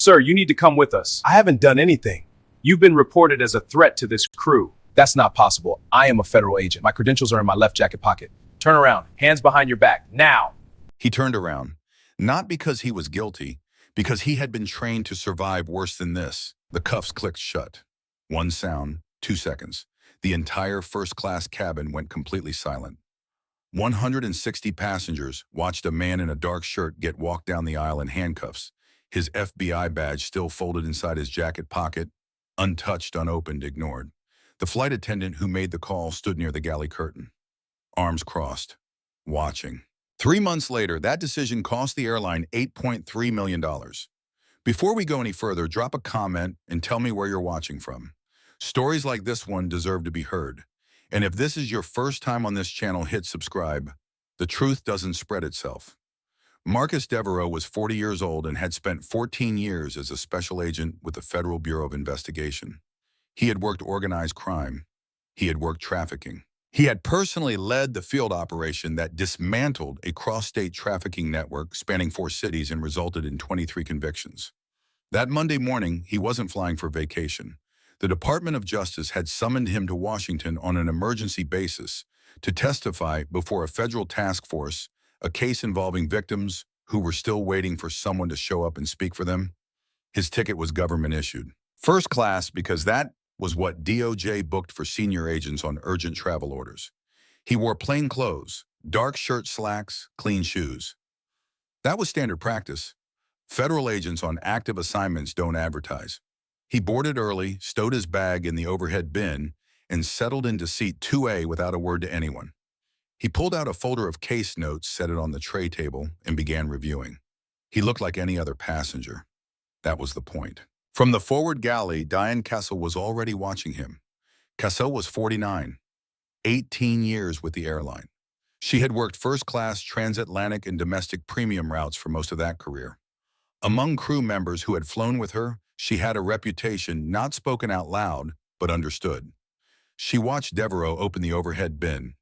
Sir, you need to come with us. I haven't done anything. You've been reported as a threat to this crew. That's not possible. I am a federal agent. My credentials are in my left jacket pocket. Turn around. Hands behind your back. Now. He turned around, not because he was guilty, because he had been trained to survive worse than this. The cuffs clicked shut. One sound, 2 seconds. The entire first-class cabin went completely silent. 160 passengers watched a man in a dark shirt get walked down the aisle in handcuffs, his FBI badge still folded inside his jacket pocket, untouched, unopened, ignored. The flight attendant who made the call stood near the galley curtain, arms crossed, watching. 3 months later, that decision cost the airline $8.3 million. Before we go any further, drop a comment and tell me where you're watching from. Stories like this one deserve to be heard. And if this is your first time on this channel, hit subscribe. The truth doesn't spread itself. Marcus Devereaux was 40 years old and had spent 14 years as a special agent with the Federal Bureau of Investigation. He had worked organized crime. He had worked trafficking. He had personally led the field operation that dismantled a cross-state trafficking network spanning 4 cities and resulted in 23 convictions. That Monday morning, he wasn't flying for vacation. The Department of Justice had summoned him to Washington on an emergency basis to testify before a federal task force, a case involving victims who were still waiting for someone to show up and speak for them. His ticket was government-issued. First class, because that was what DOJ booked for senior agents on urgent travel orders. He wore plain clothes, dark shirt slacks, clean shoes. That was standard practice. Federal agents on active assignments don't advertise. He boarded early, stowed his bag in the overhead bin, and settled into seat 2A without a word to anyone. He pulled out a folder of case notes, set it on the tray table, and began reviewing. He looked like any other passenger. That was the point. From the forward galley, Diane Castle was already watching him. Castle was 49, 18 years with the airline. She had worked first-class transatlantic and domestic premium routes for most of that career. Among crew members who had flown with her, she had a reputation not spoken out loud, but understood. She watched Devereaux open the overhead bin.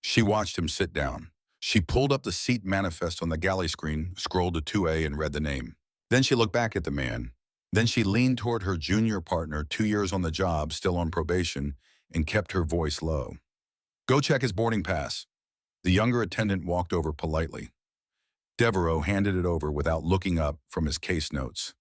She watched him sit down. She pulled up the seat manifest on the galley screen, scrolled to 2A, and read the name. Then she looked back at the man. Then she leaned toward her junior partner, 2 years on the job, still on probation, and kept her voice low. "Go check his boarding pass." The younger attendant walked over politely. Devereaux handed it over without looking up from his case notes.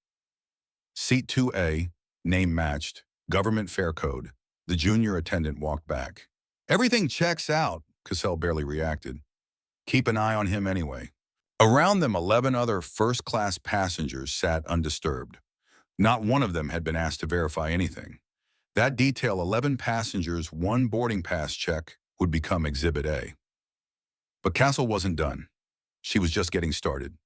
Seat 2A, name matched, government fare code. The junior attendant walked back. "Everything checks out," Cassell barely reacted. "Keep an eye on him anyway." Around them, 11 other first-class passengers sat undisturbed. Not one of them had been asked to verify anything. That detail, 11 passengers, 1 boarding pass check, would become Exhibit A. But Castle wasn't done. She was just getting started.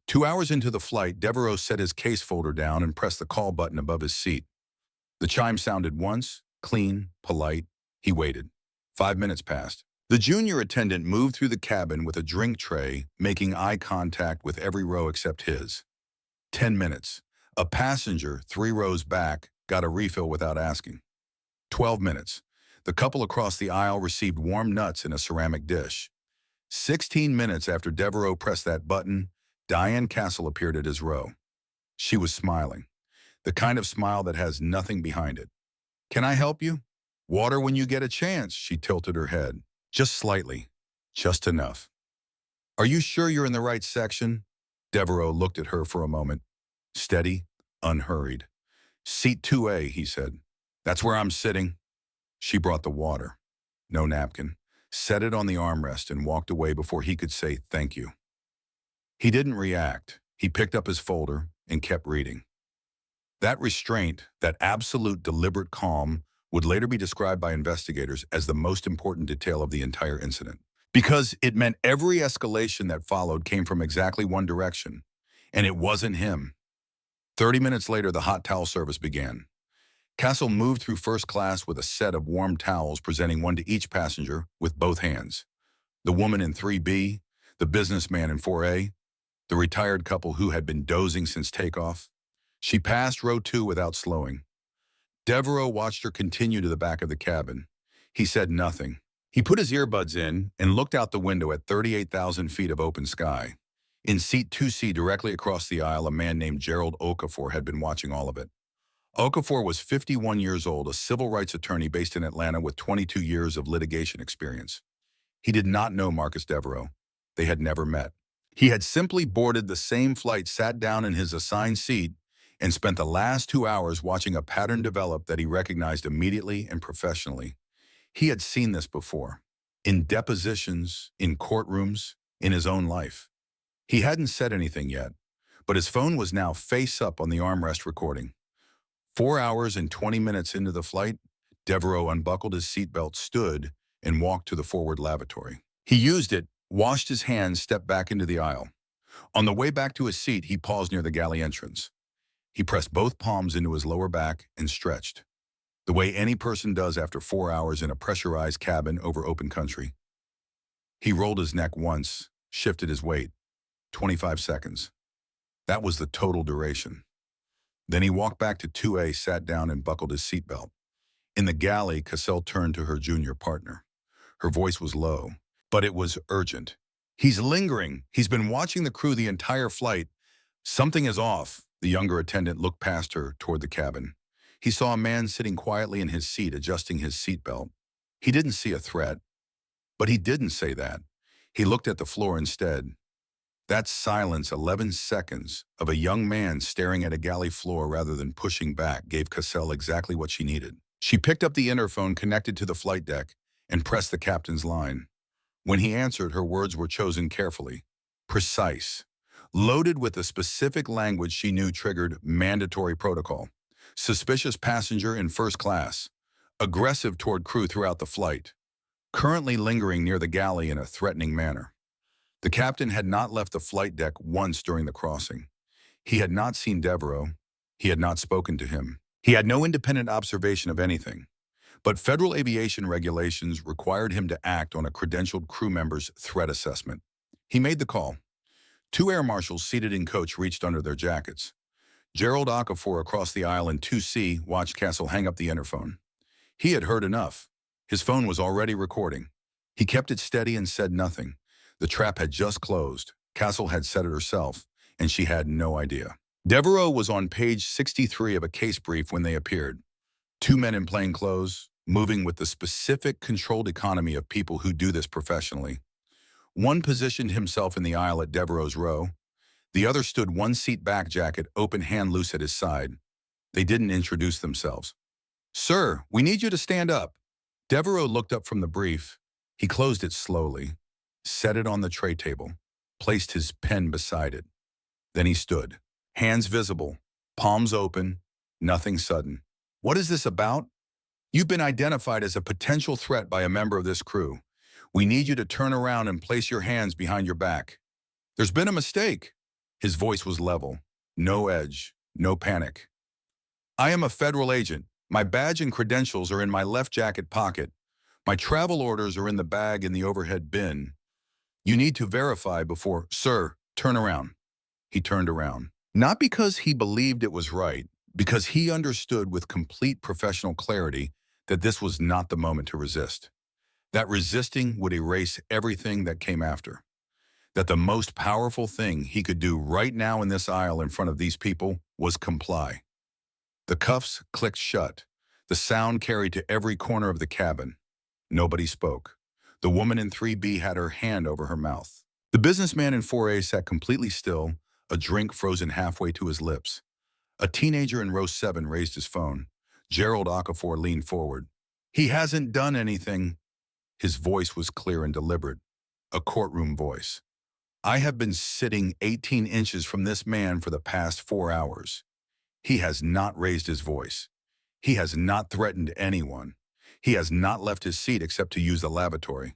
2 hours into the flight, Devereaux set his case folder down and pressed the call button above his seat. The chime sounded once, clean, polite. He waited. 5 minutes passed. The junior attendant moved through the cabin with a drink tray, making eye contact with every row except his. 10 minutes. A passenger, 3 rows back, got a refill without asking. 12 minutes. The couple across the aisle received warm nuts in a ceramic dish. 16 minutes after Devereaux pressed that button, Diane Castle appeared at his row. She was smiling, the kind of smile that has nothing behind it. "Can I help you?" "Water when you get a chance." She tilted her head. "Just slightly. Just enough." "Are you sure you're in the right section?" Devereaux looked at her for a moment. Steady, unhurried. "Seat 2A, he said. "That's where I'm sitting." She brought the water. No napkin. Set it on the armrest and walked away before he could say thank you. He didn't react. He picked up his folder and kept reading. That restraint, that absolute deliberate calm, would later be described by investigators as the most important detail of the entire incident. Because it meant every escalation that followed came from exactly one direction, and it wasn't him. 30 minutes later, the hot towel service began. Castle moved through first class with a set of warm towels, presenting one to each passenger with both hands. The woman in 3B, the businessman in 4A, the retired couple who had been dozing since takeoff. She passed row 2 without slowing. Devereaux watched her continue to the back of the cabin. He said nothing. He put his earbuds in and looked out the window at 38,000 feet of open sky. In seat 2C, directly across the aisle, a man named Gerald Okafor had been watching all of it. Okafor was 51 years old, a civil rights attorney based in Atlanta with 22 years of litigation experience. He did not know Marcus Devereaux. They had never met. He had simply boarded the same flight, sat down in his assigned seat, and spent the last 2 hours watching a pattern develop that he recognized immediately and professionally. He had seen this before, in depositions, in courtrooms, in his own life. He hadn't said anything yet, but his phone was now face up on the armrest recording. 4 hours and 20 minutes into the flight, Devereaux unbuckled his seatbelt, stood, and walked to the forward lavatory. He used it, washed his hands, stepped back into the aisle. On the way back to his seat, he paused near the galley entrance. He pressed both palms into his lower back and stretched, the way any person does after 4 hours in a pressurized cabin over open country. He rolled his neck once, shifted his weight. 25 seconds. That was the total duration. Then he walked back to 2A, sat down, and buckled his seatbelt. In the galley, Cassell turned to her junior partner. Her voice was low, but it was urgent. "He's lingering. He's been watching the crew the entire flight. Something is off." The younger attendant looked past her toward the cabin. He saw a man sitting quietly in his seat, adjusting his seatbelt. He didn't see a threat, but he didn't say that. He looked at the floor instead. That silence, 11 seconds, of a young man staring at a galley floor rather than pushing back, gave Cassell exactly what she needed. She picked up the interphone connected to the flight deck and pressed the captain's line. When he answered, her words were chosen carefully, precise, loaded with the specific language she knew triggered mandatory protocol. Suspicious passenger in first class, aggressive toward crew throughout the flight, currently lingering near the galley in a threatening manner. The captain had not left the flight deck once during the crossing. He had not seen Devereaux. He had not spoken to him. He had no independent observation of anything. But federal aviation regulations required him to act on a credentialed crew member's threat assessment. He made the call. 2 air marshals seated in coach reached under their jackets. Gerald Okafor across the aisle in 2C watched Cassell hang up the interphone. He had heard enough. His phone was already recording. He kept it steady and said nothing. The trap had just closed. Cassell had said it herself, and she had no idea. Devereaux was on page 63 of a case brief when they appeared. 2 men in plain clothes, moving with the specific controlled economy of people who do this professionally. One positioned himself in the aisle at Devereaux's row. The other stood 1 seat back, jacket open, hand loose at his side. They didn't introduce themselves. "Sir, we need you to stand up." Devereaux looked up from the brief. He closed it slowly, set it on the tray table, placed his pen beside it. Then he stood, hands visible, palms open, nothing sudden. "What is this about? You've been identified as a potential threat by a member of this crew. We need you to turn around and place your hands behind your back." "There's been a mistake." His voice was level, no edge, no panic. "I am a federal agent. My badge and credentials are in my left jacket pocket. My travel orders are in the bag in the overhead bin. You need to verify before—" "Sir, turn around." He turned around. Not because he believed it was right, because he understood with complete professional clarity that this was not the moment to resist. That resisting would erase everything that came after. That the most powerful thing he could do right now in this aisle in front of these people was comply. The cuffs clicked shut. The sound carried to every corner of the cabin. Nobody spoke. The woman in 3B had her hand over her mouth. The businessman in 4A sat completely still, a drink frozen halfway to his lips. A teenager in row 7 raised his phone. Gerald Okafor leaned forward. "He hasn't done anything." His voice was clear and deliberate, a courtroom voice. "I have been sitting 18 inches from this man for the past 4 hours. He has not raised his voice. He has not threatened anyone. He has not left his seat except to use the lavatory.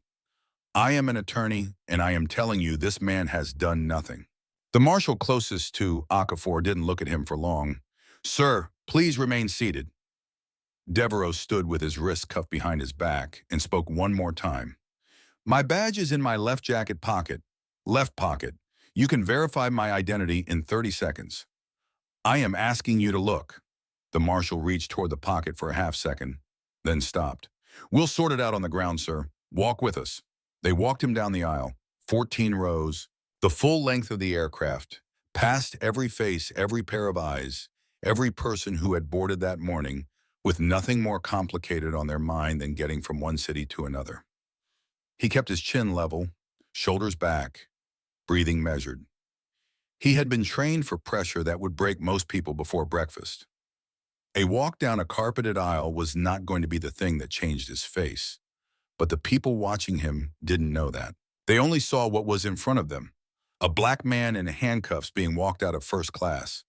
I am an attorney, and I am telling you this man has done nothing." The marshal closest to Okafor didn't look at him for long. "Sir, please remain seated." Devereaux stood with his wrists cuffed behind his back and spoke one more time. "My badge is in my left jacket pocket. Left pocket. You can verify my identity in 30 seconds. I am asking you to look." The marshal reached toward the pocket for a half second, then stopped. "We'll sort it out on the ground, sir. Walk with us." They walked him down the aisle, 14 rows, The full length of the aircraft, past every face, every pair of eyes, every person who had boarded that morning, with nothing more complicated on their mind than getting from one city to another. He kept his chin level, shoulders back, breathing measured. He had been trained for pressure that would break most people before breakfast. A walk down a carpeted aisle was not going to be the thing that changed his face, but the people watching him didn't know that. They only saw what was in front of them, a black man in handcuffs being walked out of first class.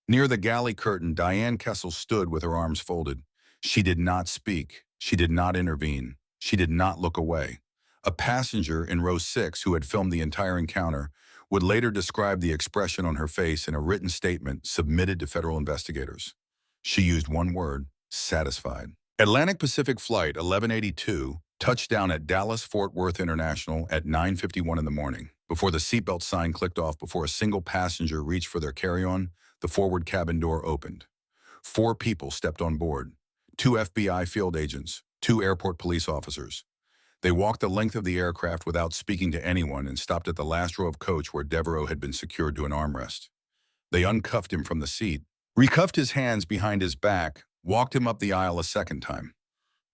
Near the galley curtain, Diane Kessel stood with her arms folded. She did not speak. She did not intervene. She did not look away. A passenger in row 6 who had filmed the entire encounter would later describe the expression on her face in a written statement submitted to federal investigators. She used one word: satisfied. Atlantic Pacific Flight 1182 touched down at Dallas-Fort Worth International at 9:51 in the morning. Before the seatbelt sign clicked off, before a single passenger reached for their carry-on, the forward cabin door opened. 4 people stepped on board: 2 FBI field agents, 2 airport police officers. They walked the length of the aircraft without speaking to anyone and stopped at the last row of coach where Devereaux had been secured to an armrest. They uncuffed him from the seat, recuffed his hands behind his back, walked him up the aisle a second time.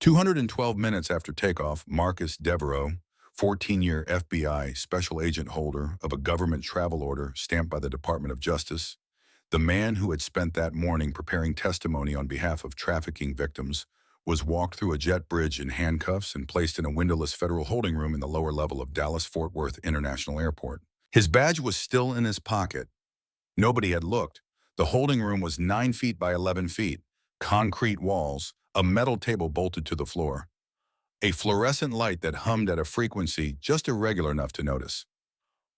212 minutes after takeoff, Marcus Devereaux, 14-year FBI special agent holder of a government travel order stamped by the Department of Justice, the man who had spent that morning preparing testimony on behalf of trafficking victims, was walked through a jet bridge in handcuffs and placed in a windowless federal holding room in the lower level of Dallas-Fort Worth International Airport. His badge was still in his pocket. Nobody had looked. The holding room was 9 feet by 11 feet, concrete walls, a metal table bolted to the floor, a fluorescent light that hummed at a frequency just irregular enough to notice.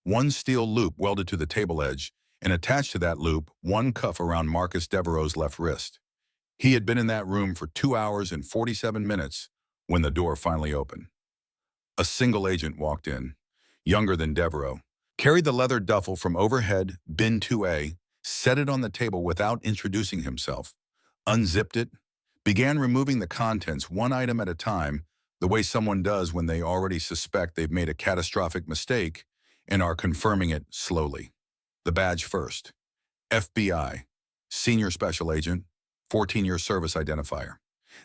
One steel loop welded to the table edge, and attached to that loop, one cuff around Marcus Devereaux's left wrist. He had been in that room for 2 hours and 47 minutes when the door finally opened. A single agent walked in, younger than Devereaux, carried the leather duffel from overhead, bin 2A, set it on the table without introducing himself, unzipped it, began removing the contents one item at a time, the way someone does when they already suspect they've made a catastrophic mistake and are confirming it slowly. The badge first: FBI, Senior Special Agent, 14-year service identifier.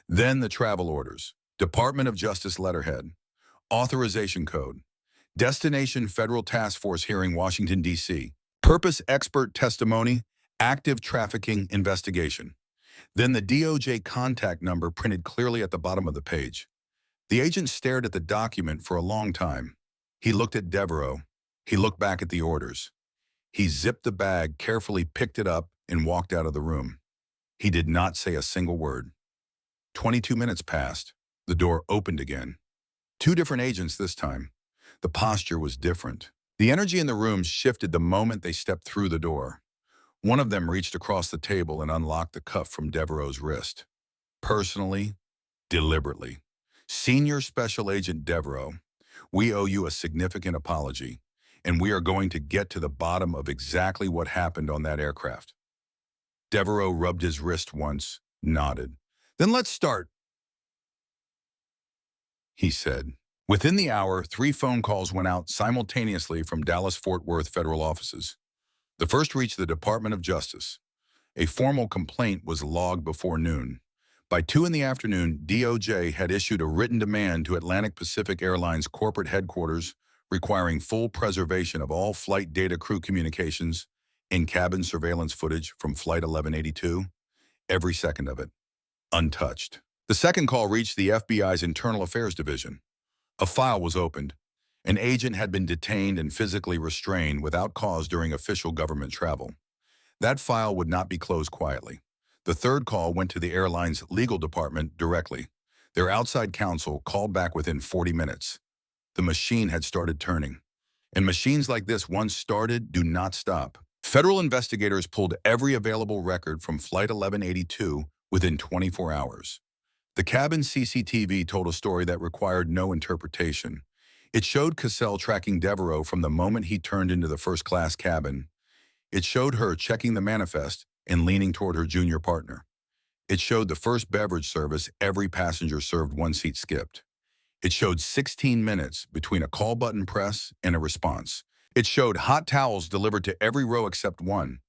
Then the travel orders, Department of Justice letterhead, authorization code, destination Federal Task Force hearing Washington, D.C., purpose expert testimony, active trafficking investigation. Then the DOJ contact number printed clearly at the bottom of the page. The agent stared at the document for a long time. He looked at Devereaux. He looked back at the orders. He zipped the bag, carefully picked it up, and walked out of the room. He did not say a single word. 22 minutes passed. The door opened again. 2 different agents this time. The posture was different. The energy in the room shifted the moment they stepped through the door. One of them reached across the table and unlocked the cuff from Devereaux's wrist. Personally, deliberately. Senior Special Agent Devereaux, we owe you a significant apology, and we are going to get to the bottom of exactly what happened on that aircraft. Devereaux rubbed his wrist once, nodded. Then let's start, he said. Within the hour, 3 phone calls went out simultaneously from Dallas-Fort Worth federal offices. The first reached the Department of Justice. A formal complaint was logged before noon. By 2 in the afternoon, DOJ had issued a written demand to Atlantic Pacific Airlines corporate headquarters requiring full preservation of all flight data crew communications, in-cabin surveillance footage from Flight 1182, every second of it, untouched. The second call reached the FBI's Internal Affairs Division. A file was opened. An agent had been detained and physically restrained without cause during official government travel. That file would not be closed quietly. The third call went to the airline's legal department directly. Their outside counsel called back within 40 minutes. The machine had started turning. And machines like this, once started, do not stop. Federal investigators pulled every available record from Flight 1182 within 24 hours. The cabin CCTV told a story that required no interpretation. It showed Cassell tracking Devereaux from the moment he turned into the first-class cabin. It showed her checking the manifest and leaning toward her junior partner. It showed the first beverage service every passenger served 1 seat skipped. It showed 16 minutes between a call button press and a response. It showed hot towels delivered to every row except one.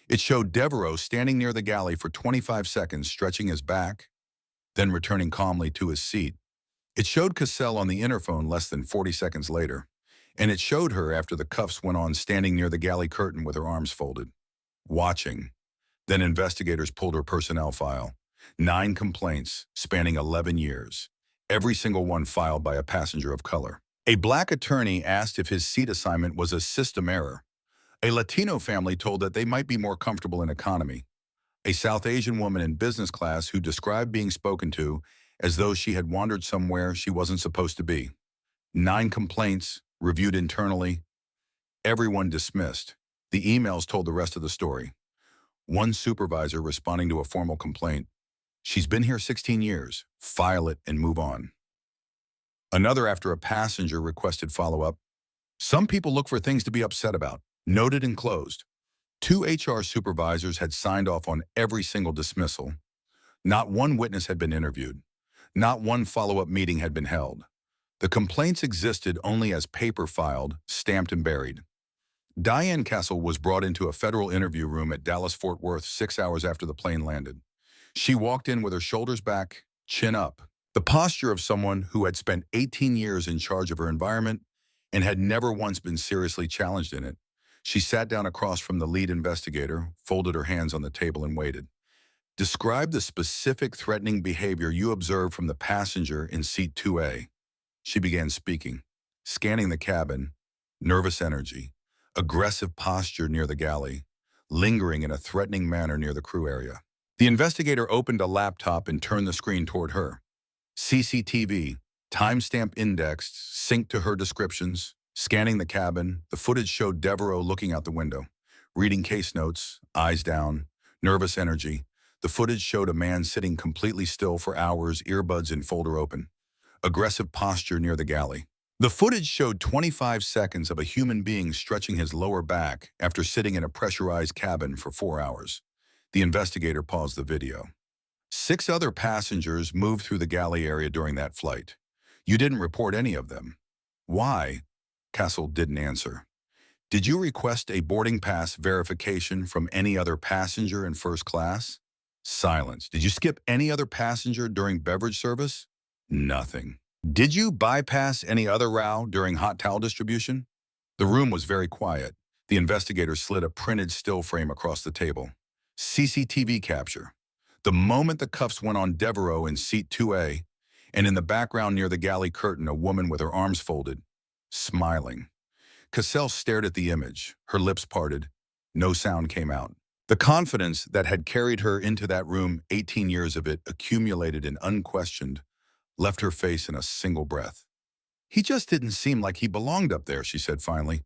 It showed Devereaux standing near the galley for 25 seconds, stretching his back, then returning calmly to his seat. It showed Cassell on the interphone less than 40 seconds later, and it showed her after the cuffs went on standing near the galley curtain with her arms folded, watching. Then investigators pulled her personnel file. 9 complaints spanning 11 years, every single one filed by a passenger of color. A black attorney asked if his seat assignment was a system error. A Latino family told that they might be more comfortable in economy. A South Asian woman in business class who described being spoken to as though she had wandered somewhere she wasn't supposed to be. 9 complaints, reviewed internally. Everyone dismissed. The emails told the rest of the story. One supervisor responding to a formal complaint. She's been here 16 years. File it and move on. Another after a passenger requested follow-up. Some people look for things to be upset about. Noted and closed. 2 HR supervisors had signed off on every single dismissal. Not one witness had been interviewed. Not one follow-up meeting had been held. The complaints existed only as paper filed, stamped and buried. Diane Kessel was brought into a federal interview room at Dallas-Fort Worth 6 hours after the plane landed. She walked in with her shoulders back, chin up, the posture of someone who had spent 18 years in charge of her environment and had never once been seriously challenged in it. She sat down across from the lead investigator, folded her hands on the table and waited. Describe the specific threatening behavior you observed from the passenger in seat 2A. She began speaking, scanning the cabin, nervous energy, aggressive posture near the galley, lingering in a threatening manner near the crew area. The investigator opened a laptop and turned the screen toward her. CCTV, timestamp indexed, synced to her descriptions. Scanning the cabin, the footage showed Devereaux looking out the window, reading case notes, eyes down, nervous energy. The footage showed a man sitting completely still for hours, earbuds and folder open. Aggressive posture near the galley. The footage showed 25 seconds of a human being stretching his lower back after sitting in a pressurized cabin for 4 hours. The investigator paused the video. 6 other passengers moved through the galley area during that flight. You didn't report any of them. Why? Castle didn't answer. Did you request a boarding pass verification from any other passenger in first class? Silence. Did you skip any other passenger during beverage service? Nothing. Did you bypass any other row during hot towel distribution? The room was very quiet. The investigator slid a printed still frame across the table. CCTV capture. The moment the cuffs went on Devereaux in seat 2A, and in the background near the galley curtain, a woman with her arms folded, smiling. Cassell stared at the image, her lips parted. No sound came out. The confidence that had carried her into that room, 18 years of it, accumulated and unquestioned, left her face in a single breath. He just didn't seem like he belonged up there, she said finally.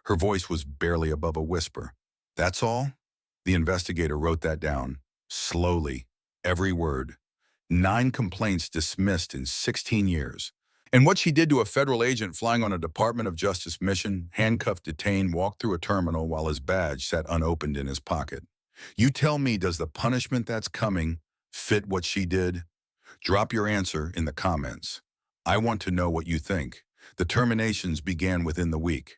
Her voice was barely above a whisper. That's all? The investigator wrote that down, slowly, every word. 9 complaints dismissed in 16 years. And what she did to a federal agent flying on a Department of Justice mission, handcuffed, detained, walked through a terminal while his badge sat unopened in his pocket. You tell me, does the punishment that's coming fit what she did? Drop your answer in the comments. I want to know what you think. The terminations began within the week.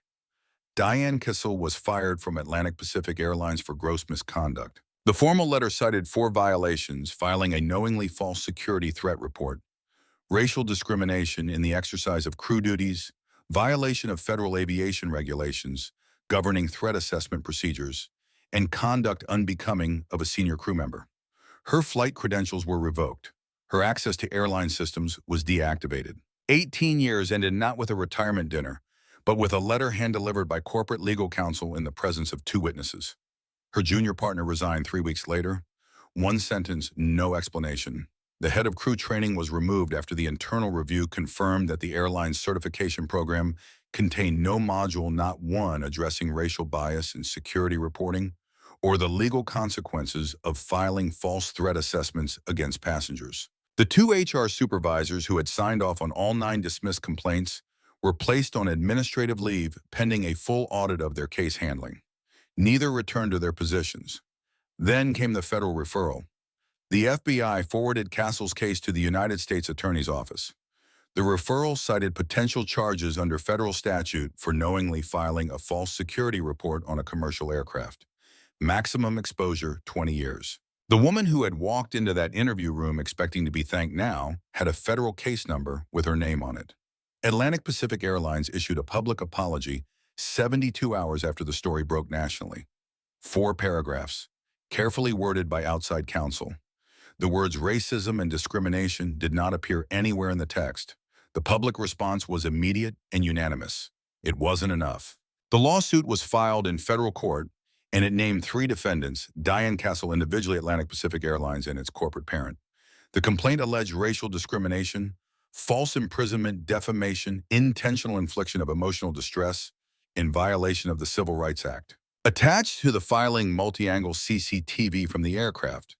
Diane Kissel was fired from Atlantic Pacific Airlines for gross misconduct. The formal letter cited 4 violations: filing a knowingly false security threat report, racial discrimination in the exercise of crew duties, violation of federal aviation regulations governing threat assessment procedures, and conduct unbecoming of a senior crew member. Her flight credentials were revoked. Her access to airline systems was deactivated. 18 years ended not with a retirement dinner, but with a letter hand-delivered by corporate legal counsel in the presence of 2 witnesses. Her junior partner resigned 3 weeks later. 1 sentence, no explanation. The head of crew training was removed after the internal review confirmed that the airline's certification program contained no module, not one, addressing racial bias in security reporting or the legal consequences of filing false threat assessments against passengers. The 2 HR supervisors who had signed off on all 9 dismissed complaints were placed on administrative leave pending a full audit of their case handling. Neither returned to their positions. Then came the federal referral. The FBI forwarded Castle's case to the United States Attorney's Office. The referral cited potential charges under federal statute for knowingly filing a false security report on a commercial aircraft. Maximum exposure, 20 years. The woman who had walked into that interview room expecting to be thanked now had a federal case number with her name on it. Atlantic Pacific Airlines issued a public apology 72 hours after the story broke nationally. 4 paragraphs, carefully worded by outside counsel. The words racism and discrimination did not appear anywhere in the text. The public response was immediate and unanimous. It wasn't enough. The lawsuit was filed in federal court, and it named 3 defendants, Diane Castle individually, Atlantic Pacific Airlines, and its corporate parent. The complaint alleged racial discrimination, false imprisonment, defamation, intentional infliction of emotional distress, in violation of the Civil Rights Act. Attached to the filing multi-angle CCTV from the aircraft,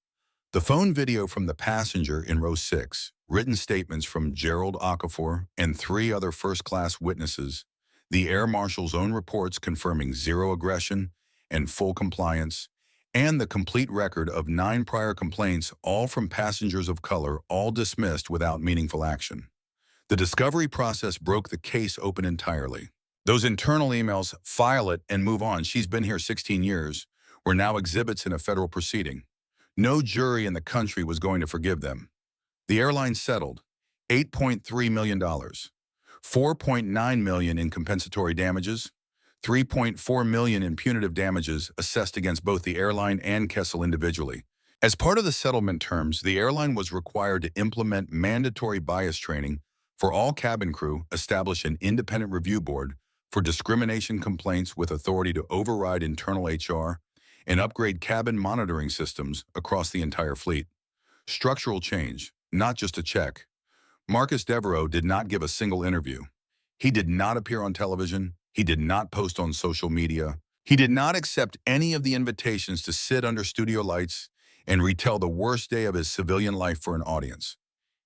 the phone video from the passenger in row 6, written statements from Gerald Okafor and 3 other first-class witnesses, the air marshal's own reports confirming 0 aggression and full compliance, and the complete record of 9 prior complaints, all from passengers of color, all dismissed without meaningful action. The discovery process broke the case open entirely. Those internal emails, file it and move on, she's been here 16 years, were now exhibits in a federal proceeding. No jury in the country was going to forgive them. The airline settled $8.3 million, $4.9 million in compensatory damages, $3.4 million in punitive damages assessed against both the airline and Kessel individually. As part of the settlement terms, the airline was required to implement mandatory bias training for all cabin crew, establish an independent review board for discrimination complaints with authority to override internal HR, and upgrade cabin monitoring systems across the entire fleet. Structural change, not just a check. Marcus Devereaux did not give a single interview. He did not appear on television. He did not post on social media. He did not accept any of the invitations to sit under studio lights and retell the worst day of his civilian life for an audience.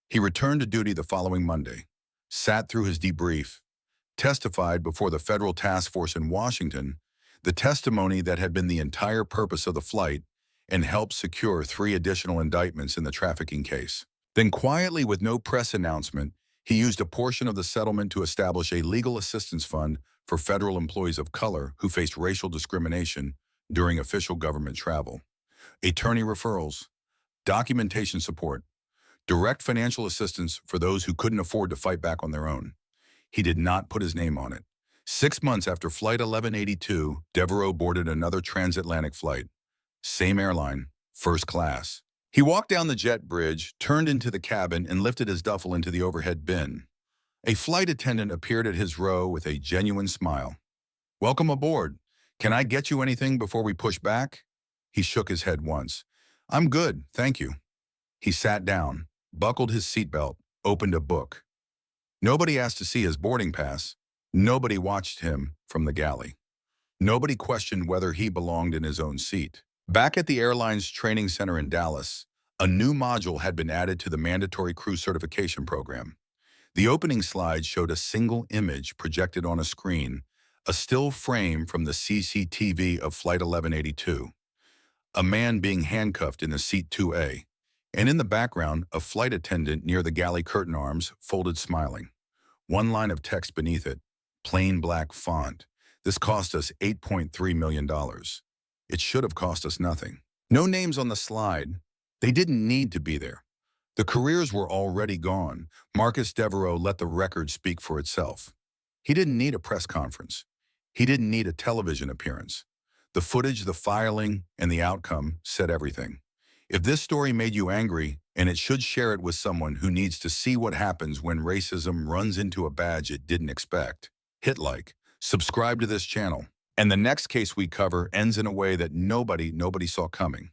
He returned to duty the following Monday, sat through his debrief, testified before the federal task force in Washington, the testimony that had been the entire purpose of the flight, and helped secure 3 additional indictments in the trafficking case. Then quietly, with no press announcement, he used a portion of the settlement to establish a legal assistance fund for federal employees of color who faced racial discrimination during official government travel. Attorney referrals, documentation support, direct financial assistance for those who couldn't afford to fight back on their own. He did not put his name on it. 6 months after Flight 1182, Devereaux boarded another transatlantic flight. Same airline, first class. He walked down the jet bridge, turned into the cabin, and lifted his duffel into the overhead bin. A flight attendant appeared at his row with a genuine smile. "Welcome aboard. Can I get you anything before we push back?" He shook his head once. "I'm good, thank you." He sat down, buckled his seatbelt, opened a book. Nobody asked to see his boarding pass. Nobody watched him from the galley. Nobody questioned whether he belonged in his own seat. Back at the airline's training center in Dallas, a new module had been added to the mandatory crew certification program. The opening slide showed a single image projected on a screen, a still frame from the CCTV of Flight 1182. A man being handcuffed in the seat 2A, and in the background, a flight attendant near the galley curtain arms, folded smiling. One line of text beneath it, plain black font. "This cost us $8.3 million. It should have cost us nothing." No names on the slide. They didn't need to be there. The careers were already gone. Marcus Devereaux let the record speak for itself. He didn't need a press conference. He didn't need a television appearance. The footage, the filing, and the outcome said everything. If this story made you angry, and it should, share it with someone who needs to see what happens when racism runs into a badge it didn't expect. Hit like, subscribe to this channel, and the next case we cover ends in a way that nobody saw coming.